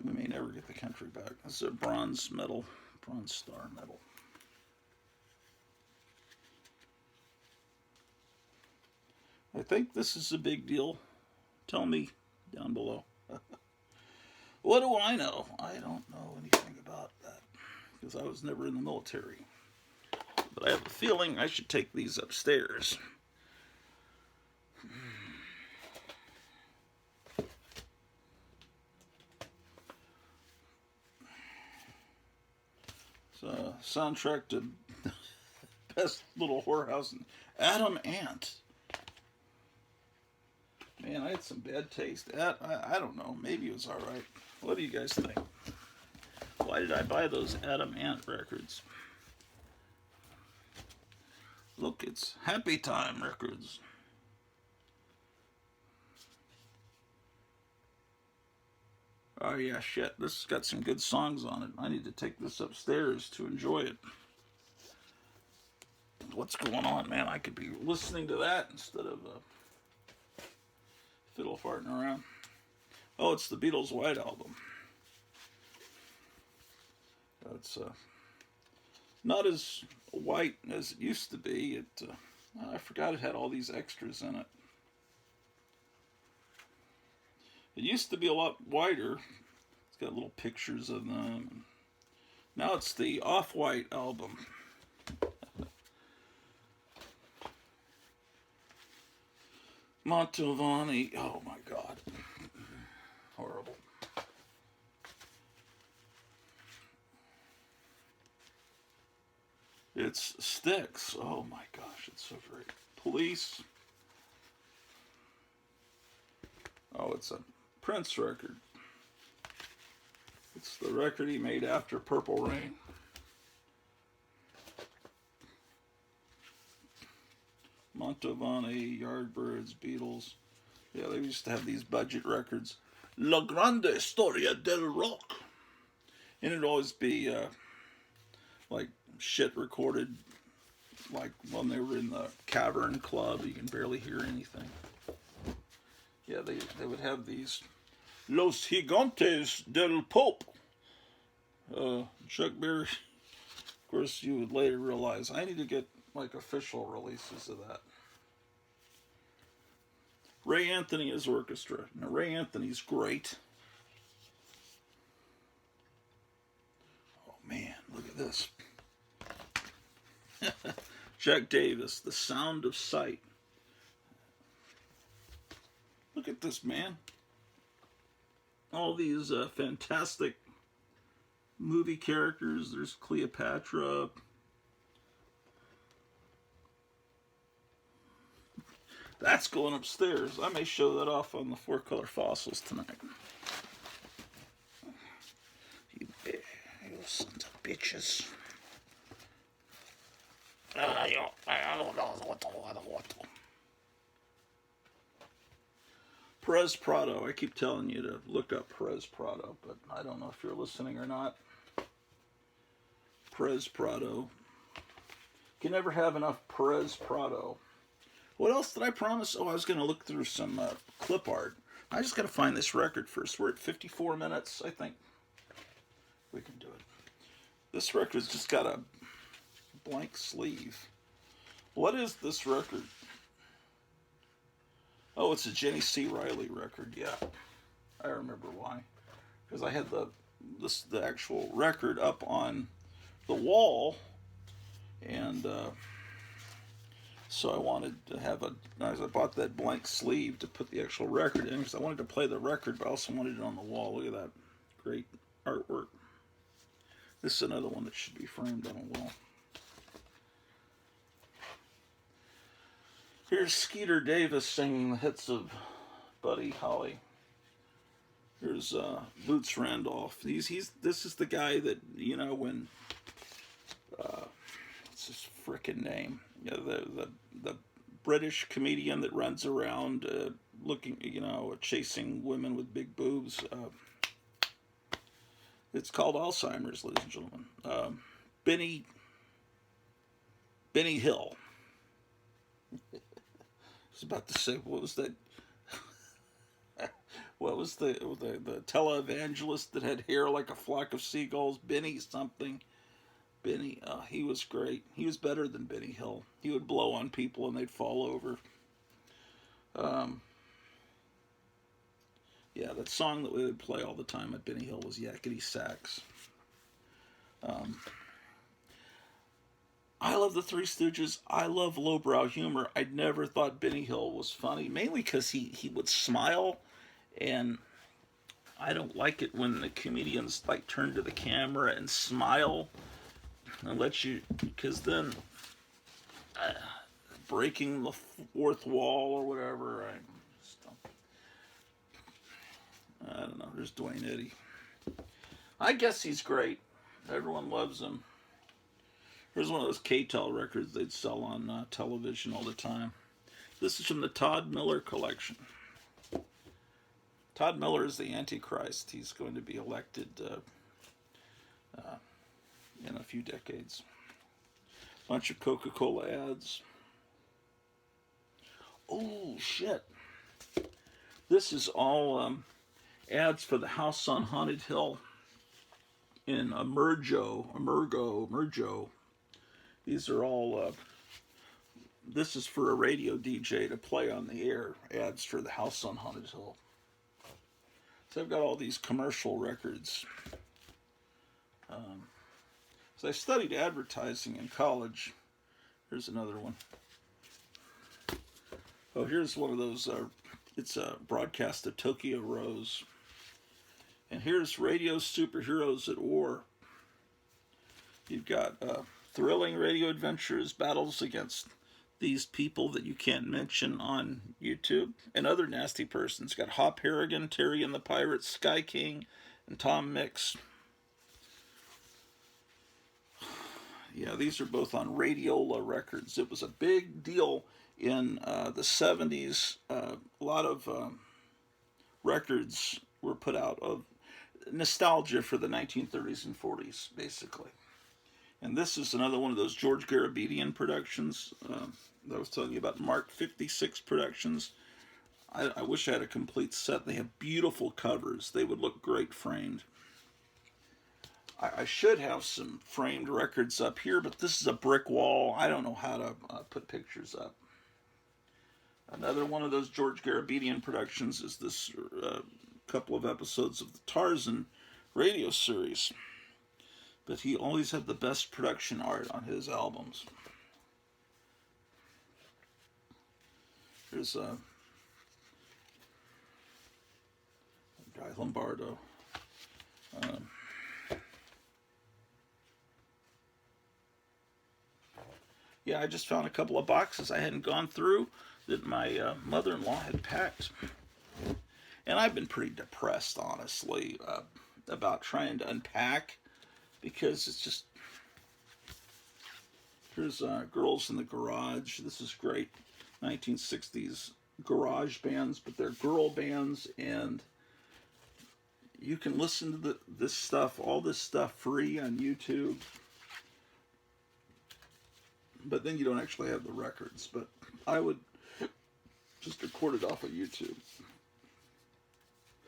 We may never get the country back. This is a bronze medal, Bronze Star medal. I think this is a big deal. Tell me down below. What do I know? I don't know anything about that because I was never in the military. But I have a feeling I should take these upstairs. It's a soundtrack to Best Little Whorehouse. Adam Ant. Man, I had some bad taste. I don't know. Maybe it was alright. What do you guys think? Why did I buy those Adam Ant records? Look, it's Happy Time Records. Oh yeah, shit. This has got some good songs on it. I need to take this upstairs to enjoy it. What's going on, man? I could be listening to that instead of fiddle farting around. Oh, it's the Beatles' White Album. It's not as white as it used to be. I forgot it had all these extras in it. It used to be a lot whiter. It's got little pictures of them. Now it's the Off-White album. Mantovani. Oh my God. Horrible. It's Styx. Oh my gosh, it's so great. Police. Oh, it's a Prince record. It's the record he made after Purple Rain. Mantovani, Yardbirds, Beatles. Yeah, they used to have these budget records. La Grande Historia del Rock. And it'd always be like shit recorded like when they were in the Cavern Club. You can barely hear anything. Yeah, they would have these Los Gigantes del Pop. Chuck Berry. Of course, you would later realize I need to get like official releases of that. Ray Anthony is orchestra. Now, Ray Anthony's great. Oh man, look at this. Jack Davis, The Sound of Sight. Look at this, man. All these fantastic movie characters. There's Cleopatra. That's going upstairs. I may show that off on the 4-color fossils tonight. You sons of bitches. Perez Prado. I keep telling you to look up Perez Prado, but I don't know if you're listening or not. Perez Prado. You can never have enough Perez Prado. What else did I promise? Oh, I was going to look through some clip art. I just got to find this record first. We're at 54 minutes, I think. We can do it. This record's just got a blank sleeve. What is this record? Oh, it's a Jenny C. Riley record. Yeah, I remember why. Because I had the actual record up on the wall, and so I wanted to have I bought that blank sleeve to put the actual record in because I wanted to play the record, but I also wanted it on the wall. Look at that great artwork. This is another one that should be framed on a wall. Here's Skeeter Davis singing the hits of Buddy Holly. Here's Boots Randolph. This is the guy that, you know, when what's his frickin' name? You know, the British comedian that runs around looking, you know, chasing women with big boobs. It's called Alzheimer's, ladies and gentlemen. Benny Hill. I was about to say, what was that? What was the televangelist that had hair like a flock of seagulls? Benny something. Benny, he was great. He was better than Benny Hill. He would blow on people and they'd fall over. Yeah, that song that we would play all the time at Benny Hill was Yakety Sax. I love the Three Stooges. I love lowbrow humor. I never thought Benny Hill was funny, mainly because he would smile, and I don't like it when the comedians like turn to the camera and smile and let you, because then breaking the fourth wall or whatever. I don't know. There's Dwayne Eddy. I guess he's great. Everyone loves him. Here's one of those K-Tel records they'd sell on television all the time. This is from the Todd Miller collection. Todd Miller is the Antichrist. He's going to be elected in a few decades. Bunch of Coca-Cola ads. Oh, shit. This is all ads for the house on Haunted Hill in Emergo. These are all, this is for a radio DJ to play on the air, ads for the house on Haunted Hill. So I've got all these commercial records. So I studied advertising in college. Here's another one. Oh, here's one of those, it's a broadcast of Tokyo Rose. And here's Radio Superheroes at War. You've got thrilling radio adventures, battles against these people that you can't mention on YouTube, and other nasty persons. Got Hop Harrigan, Terry and the Pirates, Sky King, and Tom Mix. Yeah, these are both on Radiola Records. It was a big deal in the 70s. A lot of records were put out of nostalgia for the 1930s and 40s, basically. And this is another one of those George Garabedian productions that I was telling you about, Mark 56 Productions. I wish I had a complete set. They have beautiful covers. They would look great framed. I should have some framed records up here, but this is a brick wall. I don't know how to put pictures up. Another one of those George Garabedian productions is this couple of episodes of the Tarzan radio series. But he always had the best production art on his albums. Here's Guy Lombardo. Yeah, I just found a couple of boxes I hadn't gone through that my mother-in-law had packed. And I've been pretty depressed, honestly, about trying to unpack, because it's just... Here's Girls in the Garage. This is great 1960s garage bands, but they're girl bands, and you can listen to this stuff, all this stuff, free on YouTube. But then you don't actually have the records. But I would just record it off of YouTube.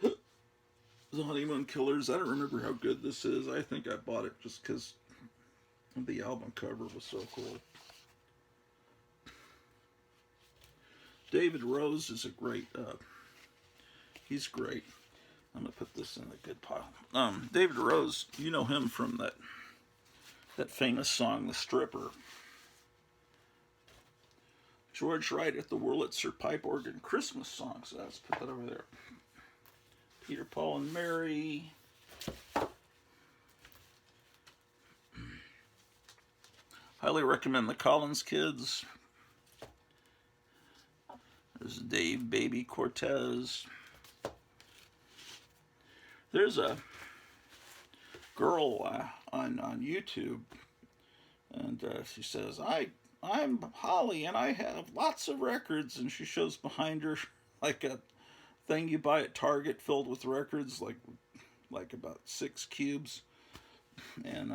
The Honeymoon Killers. I don't remember how good this is. I think I bought it just because the album cover was so cool. David Rose is a great, he's great. I'm going to put this in a good pile. David Rose, you know him from that famous song, The Stripper. George Wright at the Wurlitzer Pipe Organ Christmas Song. So let's put that over there. Peter, Paul, and Mary. Highly recommend the Collins Kids. There's Dave Baby Cortez. There's a girl on YouTube, and she says, I'm Holly, and I have lots of records, and she shows behind her like a thing you buy at Target filled with records, like about 6 cubes, and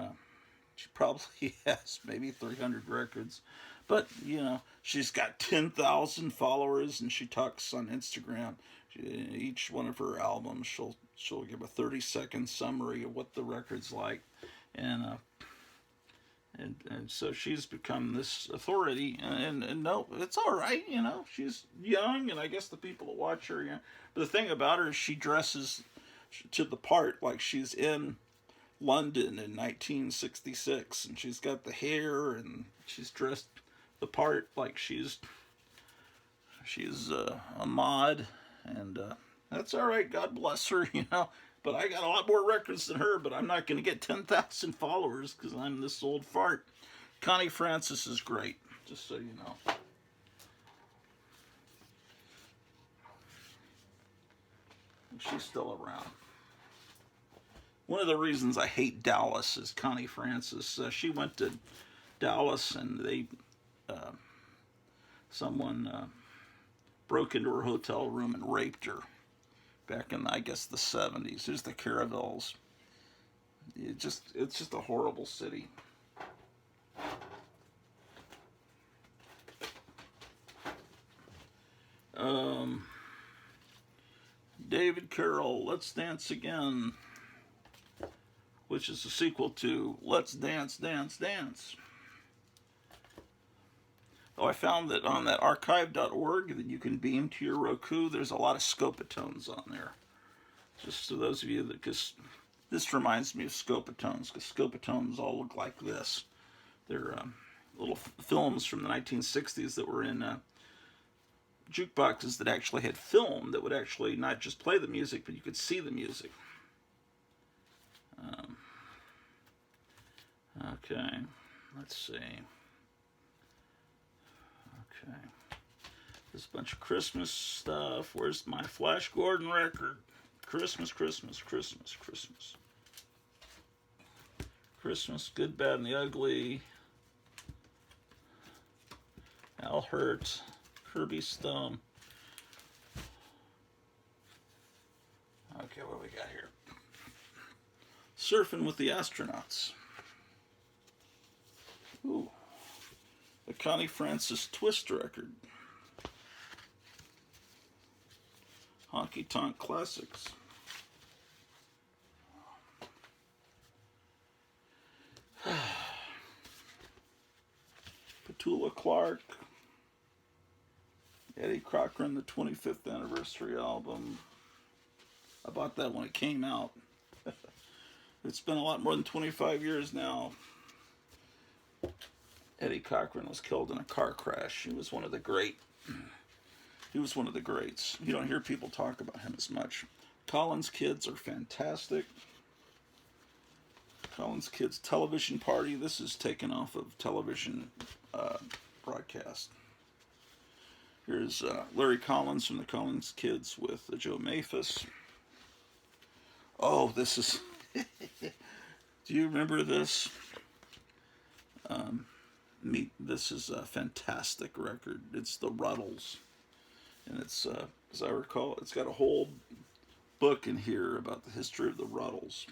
she probably has maybe 300 records, but you know, she's got 10,000 followers, and she talks on Instagram. Each one of her albums, she'll give a 30-second summary of what the record's like, and And so she's become this authority, and no, it's all right, you know. She's young, and I guess the people that watch her, yeah. But the thing about her is she dresses to the part, like she's in London in 1966, and she's got the hair, and she's dressed the part like she's a mod, and that's all right. God bless her, you know. But I got a lot more records than her, but I'm not going to get 10,000 followers because I'm this old fart. Connie Francis is great, just so you know. She's still around. One of the reasons I hate Dallas is Connie Francis. She went to Dallas, and someone broke into her hotel room and raped her back in, I guess, the 70s. There's the Caravels. It's just a horrible city. David Carroll, Let's Dance Again, which is a sequel to Let's Dance, Dance, Dance. Oh, I found that on that archive.org that you can beam to your Roku, there's a lot of Scopatones on there. Just to those of you that, because this reminds me of Scopatones, because Scopatones all look like this. They're little films from the 1960s that were in jukeboxes that actually had film that would actually not just play the music, but you could see the music. Okay, let's see. Okay, there's a bunch of Christmas stuff. Where's my Flash Gordon record? Christmas, Christmas, Christmas, Christmas. Christmas, Good, Bad, and the Ugly. Al Hurt, Kirby Stone. Okay, what do we got here? Surfing with the Astronauts. Ooh. The Connie Francis Twist record. Honky Tonk Classics. Petula Clark. Eddie Cochran, the 25th anniversary album. I bought that when it came out. It's been a lot more than 25 years now. Eddie Cochran was killed in a car crash. He was one of the greats. You don't hear people talk about him as much. Collins Kids are fantastic. Collins Kids Television Party. This is taken off of television broadcast. Here's Larry Collins from the Collins Kids with Joe Maphis. Oh, this is... Do you remember this? This is a fantastic record. It's the Ruddles. And it's, as I recall, it's got a whole book in here about the history of the Ruddles.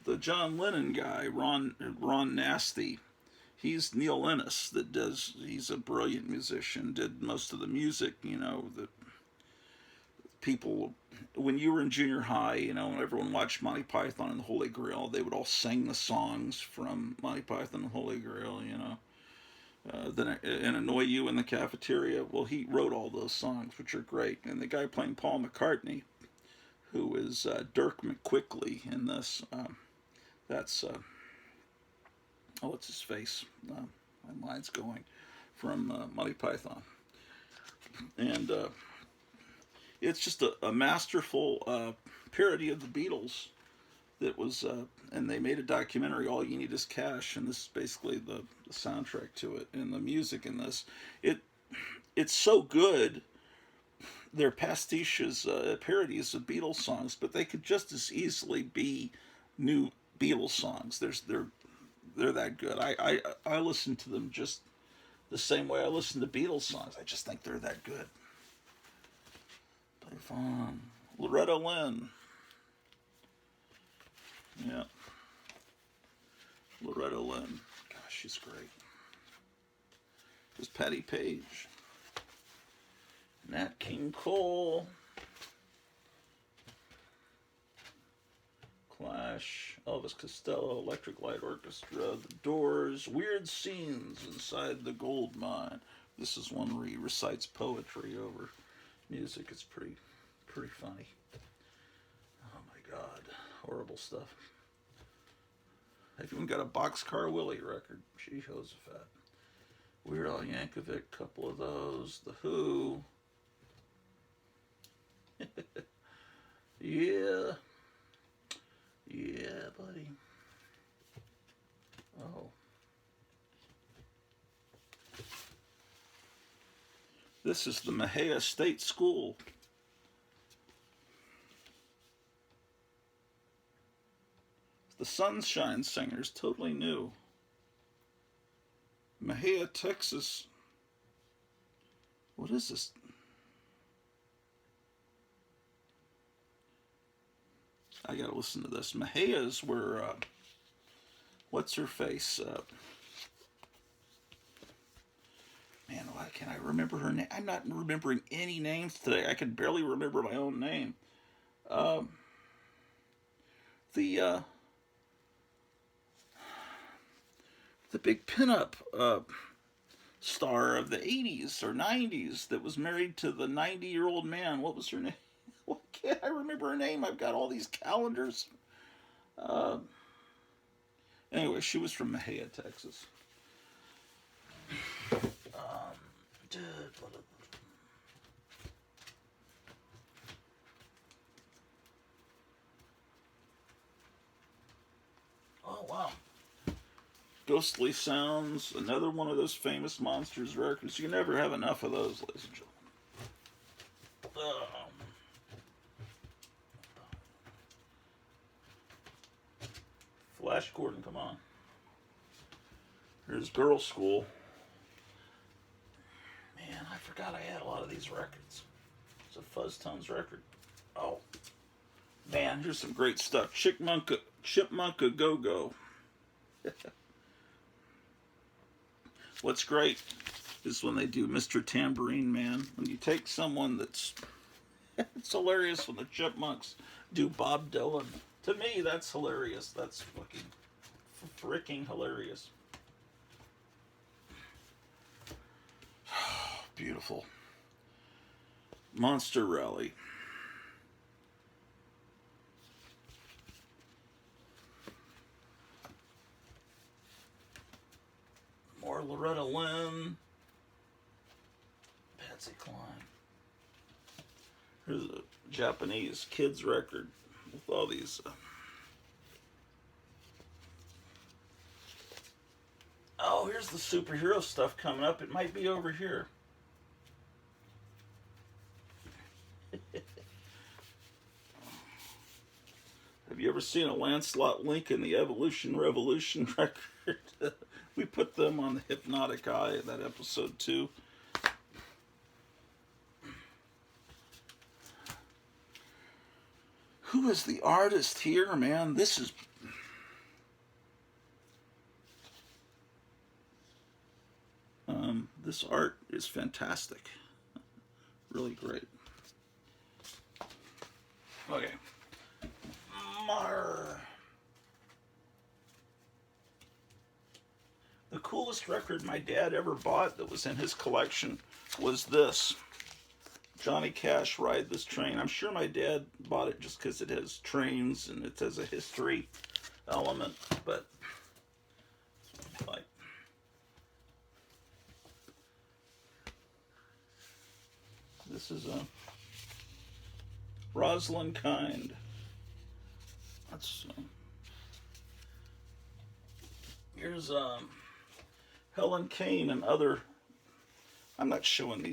The John Lennon guy, Ron Nasty, he's Neil Innes he's a brilliant musician, did most of the music, you know, that people, when you were in junior high, you know, when everyone watched Monty Python and the Holy Grail, they would all sing the songs from Monty Python and the Holy Grail, you know. And Annoy You in the Cafeteria. Well, he wrote all those songs, which are great. And the guy playing Paul McCartney, who is Dirk McQuickley in this, that's, what's his face? My mind's going. From Monty Python. And it's just a masterful parody of the Beatles that was, and they made a documentary, All You Need Is Cash, and this is basically the soundtrack to it, and the music in this. It's so good. They're pastiches, parodies of Beatles songs, but they could just as easily be new Beatles songs. They're that good. I listen to them just the same way I listen to Beatles songs. I just think they're that good. Play fun. Loretta Lynn. Yeah. Loretta Lynn. Gosh, she's great. There's Patty Page. Nat King Cole. Clyde Clash, Elvis Costello, Electric Light Orchestra, The Doors, Weird Scenes Inside the Gold Mine. This is one where he recites poetry over music. It's pretty funny. Oh my God, horrible stuff. I've even got a Boxcar Willie record. Jehoshaphat. Weird Al Yankovic, couple of those. The Who. Yeah. Yeah, buddy. Oh. This is the Mejia State School. The Sunshine Singers, totally new. Mejia, Texas. What is this? I gotta listen to this. Mejia's were, what's her face? Man, why can't I remember her name? I'm not remembering any names today. I can barely remember my own name. The big pinup star of the 80s or 90s that was married to the 90-year-old man. What was her name? Why can't I remember her name? I've got all these calendars. Anyway, she was from Mejia, Texas. Oh, wow. Ghostly Sounds, another one of those famous Monsters records. You can never have enough of those, ladies and gentlemen. Flash Gordon, come on. Here's Girl School. Man, I forgot I had a lot of these records. It's a Fuzz Tones record. Oh, man, here's some great stuff. Chipmunka Go-Go. What's great is when they do Mr. Tambourine Man. When you take someone that's... It's hilarious when the Chipmunks do Bob Dylan. To me, that's hilarious. That's fucking freaking hilarious. Beautiful. Monster Rally. More Loretta Lynn. Patsy Cline. Here's a Japanese kids record with all these. Oh, here's the superhero stuff coming up. It might be over here. Have you ever seen a Lancelot Lincoln, the Evolution Revolution record? We put them on the Hypnotic Eye in that episode too. Who is the artist here, man? This is... this art is fantastic. Really great. Okay. The coolest record my dad ever bought that was in his collection was this. Johnny Cash, Ride This Train. I'm sure my dad bought it just because it has trains and it has a history element, but like, this is a Rosalind Kind. That's here's Helen Kane and other. I'm not showing these.